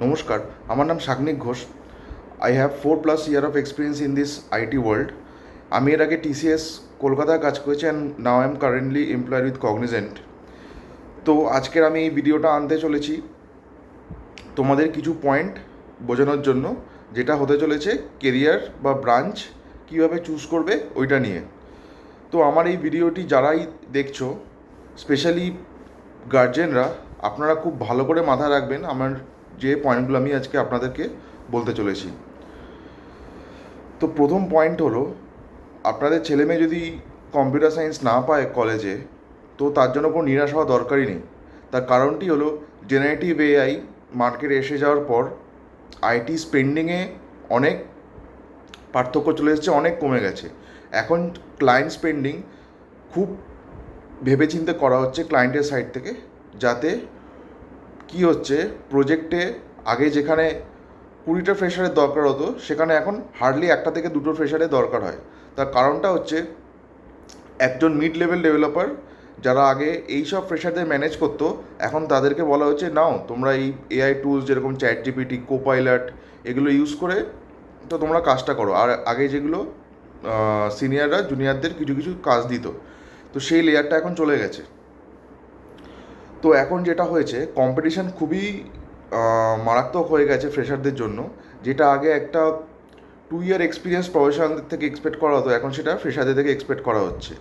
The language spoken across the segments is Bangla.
নমস্কার, আমার নাম Sagnik Ghosh. I have 4+ year of experience in this IT world. আমি এর আগে টিসিএস কলকাতায় কাজ করেছি and now I am currently employed with Cognizant. তো আজকের আমি এই ভিডিওটা আনতে চলেছি তোমাদের কিছু পয়েন্ট বোঝানোর জন্য, যেটা হতে চলেছে কেরিয়ার বা ব্রাঞ্চ কীভাবে চুজ করবে ওইটা নিয়ে। তো আমার এই ভিডিওটি যারাই দেখছো, স্পেশালি গার্জেনরা, আপনারা খুব ভালো করে মাথায় রাখবেন আমার যে পয়েন্টগুলো আমি আজকে আপনাদেরকে বলতে চলেছি। তো প্রথম পয়েন্ট হলো, আপনাদের ছেলেমেয়ে যদি কম্পিউটার সায়েন্স না পায় কলেজে, তো তার জন্য কোনো নিরাশ হওয়া দরকারই নেই। তার কারণটি হলো জেনারেটিভ এআই মার্কেটে এসে যাওয়ার পর আইটি স্পেন্ডিংয়ে অনেক পার্থক্য চলে এসেছে, অনেক কমে গেছে। এখন ক্লায়েন্ট স্পেন্ডিং খুব ভেবেচিন্তে করা হচ্ছে ক্লায়েন্টের সাইড থেকে, যাতে কি হচ্ছে, প্রজেক্টে আগে যেখানে 20টা ফ্রেশারের দরকার হতো, সেখানে এখন হার্ডলি 1টা থেকে 2টো ফ্রেশারের দরকার হয়। তার কারণটা হচ্ছে, একজন মিড লেভেল ডেভেলপার যারা আগে এই সব ফ্রেশারদের ম্যানেজ করতো, এখন তাদেরকে বলা হচ্ছে নাও তোমরা এই এআই টুলস যেরকম চ্যাট জিপিটি, কোপাইলট, এগুলো ইউজ করে তো তোমরা কাজটা করো। আর আগে যেগুলো সিনিয়ররা জুনিয়রদের কিছু কিছু কাজ দিত, তো সেই লেয়ারটা এখন চলে গেছে। তো এখন যেটা হয়েছে, কম্পিটিশান খুবই মারাত্মক হয়ে গেছে ফ্রেশারদের জন্য। যেটা আগে একটা 2 ইয়ার এক্সপিরিয়েন্স প্রফেশনালদের থেকে এক্সপেক্ট করা হতো, এখন সেটা ফ্রেশারদের থেকে এক্সপেক্ট করা হচ্ছে।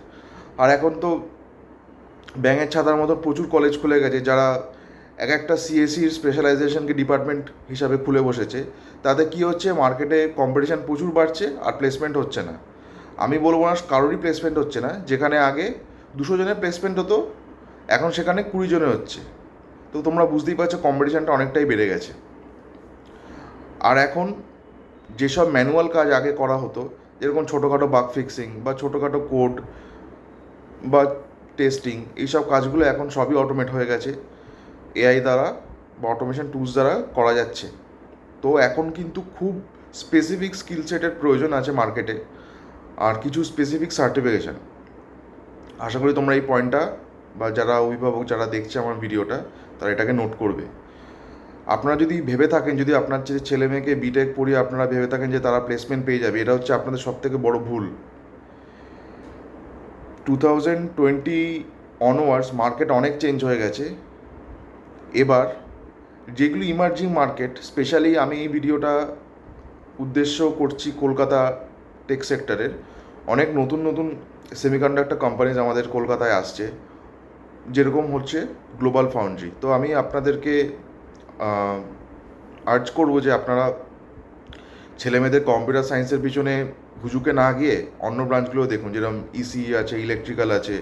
আর এখন তো ব্যাঙের ছাতার মতো প্রচুর কলেজ খুলে গেছে, যারা এক একটা সিএসসির স্পেশালাইজেশনকে ডিপার্টমেন্ট হিসাবে খুলে বসেছে। তাতে কি হচ্ছে, মার্কেটে কম্পিটিশান প্রচুর বাড়ছে আর প্লেসমেন্ট হচ্ছে না। আমি বলবো না কারোরই প্লেসমেন্ট হচ্ছে না। যেখানে আগে 200 জনের প্লেসমেন্ট হতো, এখন সেখানে 20 জনের হচ্ছে। তো তোমরা বুঝতেই পারছো কম্পিটিশানটা অনেকটাই বেড়ে গেছে। আর এখন যেসব ম্যানুয়াল কাজ আগে করা হতো, যেরকম ছোটোখাটো বাগ ফিক্সিং বা ছোটোখাটো কোড বা টেস্টিং, এইসব কাজগুলো এখন সবই অটোমেট হয়ে গেছে এআই দ্বারা বা অটোমেশন টুলস দ্বারা করা যাচ্ছে। তো এখন কিন্তু খুব স্পেসিফিক স্কিল সেটের প্রয়োজন আছে মার্কেটে, আর কিছু স্পেসিফিক সার্টিফিকেশান। আশা করি তোমরা এই পয়েন্টটা, বা যারা অভিভাবক যারা দেখছে আমার ভিডিওটা, তারা এটাকে নোট করবে। আপনারা যদি ভেবে থাকেন, যদি আপনার ছেলে মেয়েকে বিটেক পড়িয়ে আপনারা ভেবে থাকেন যে তারা প্লেসমেন্ট পেয়ে যাবে, এটা হচ্ছে আপনাদের সবথেকে বড় ভুল। 2020 অনওয়ার্ডস মার্কেট অনেক চেঞ্জ হয়ে গেছে। এবার যেগুলো ইমার্জিং মার্কেট, স্পেশালি আমি এই ভিডিওটা উদ্দেশ্য করছি কলকাতা টেক সেক্টরের, অনেক নতুন নতুন সেমিকন্ডাক্টর কোম্পানিজ আমাদের কলকাতায় আসছে, যেরকম হচ্ছে গ্লোবাল ফাউন্ড্রি। তো আমি আপনাদেরকে আর্জ করবো যে আপনারা ছেলেমেয়েদের কম্পিউটার সায়েন্সের পিছনে হুজুকে না গিয়ে অন্য ব্রাঞ্চগুলো দেখুন, যেরকম ইসি আছে, ইলেকট্রিক্যাল আছে,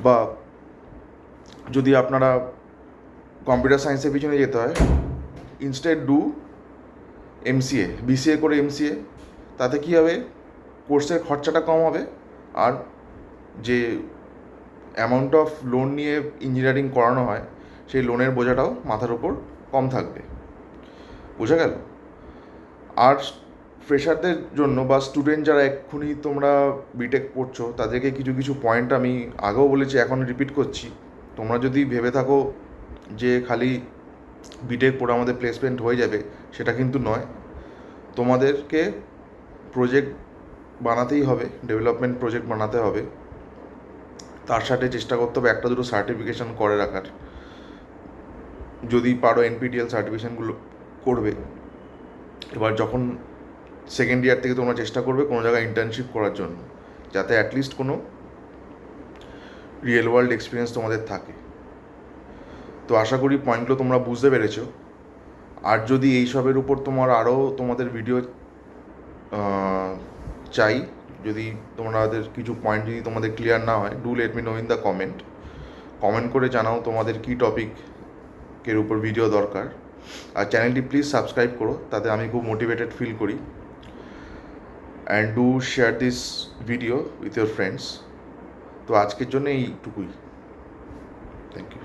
বা যদি আপনারা কম্পিউটার সায়েন্সের পিছনে যেতে হয়, ইনস্টেড ডু এমসিএ, বিসিএ করে এমসিএ। তাতে কী হবে, কোর্সের খরচাটা কম হবে, আর যে অ্যামাউন্ট অফ লোন নিয়ে ইঞ্জিনিয়ারিং করানো হয়, সেই লোনের বোঝাটাও মাথার উপর কম থাকবে। বোঝা গেল? আর ফ্রেশারদের জন্য বা স্টুডেন্ট যারা এক্ষুনি তোমরা বিটেক পড়ছো, তাদেরকে কিছু কিছু পয়েন্ট আমি আগেও বলেছি, এখন রিপিট করছি। তোমরা যদি ভেবে থাকো যে খালি বিটেক পড়ে আমাদের প্লেসমেন্ট হয়ে যাবে, সেটা কিন্তু নয়। তোমাদেরকে প্রজেক্ট বানাতেই হবে, ডেভেলপমেন্ট প্রজেক্ট বানাতে হবে। তার সাথে চেষ্টা করতে হবে একটা দুটো সার্টিফিকেশান করে রাখার। যদি পারো এনপিটিএল সার্টিফিকেশানগুলো করবে। এবার যখন সেকেন্ড ইয়ার থেকে তোমরা চেষ্টা করবে কোনো জায়গায় ইন্টার্নশিপ করার জন্য, যাতে অ্যাটলিস্ট কোনো রিয়েল ওয়ার্ল্ড এক্সপিরিয়েন্স তোমাদের থাকে। তো আশা করি পয়েন্টগুলো তোমরা বুঝতে পেরেছো। আর যদি এইসবের উপর আরও তোমাদের ভিডিও চাই, যদি তোমাদের কিছু পয়েন্ট যদি তোমাদের ক্লিয়ার না হয়, do let me no in the comment করে জানাও তোমাদের কী টপিকের উপর ভিডিও দরকার। আর চ্যানেলটি প্লিজ সাবস্ক্রাইব করো, তাতে আমি খুব মোটিভেটেড ফিল করি। And do share this video with your friends. তো আজকের জন্য এইটুকুই। Thank you.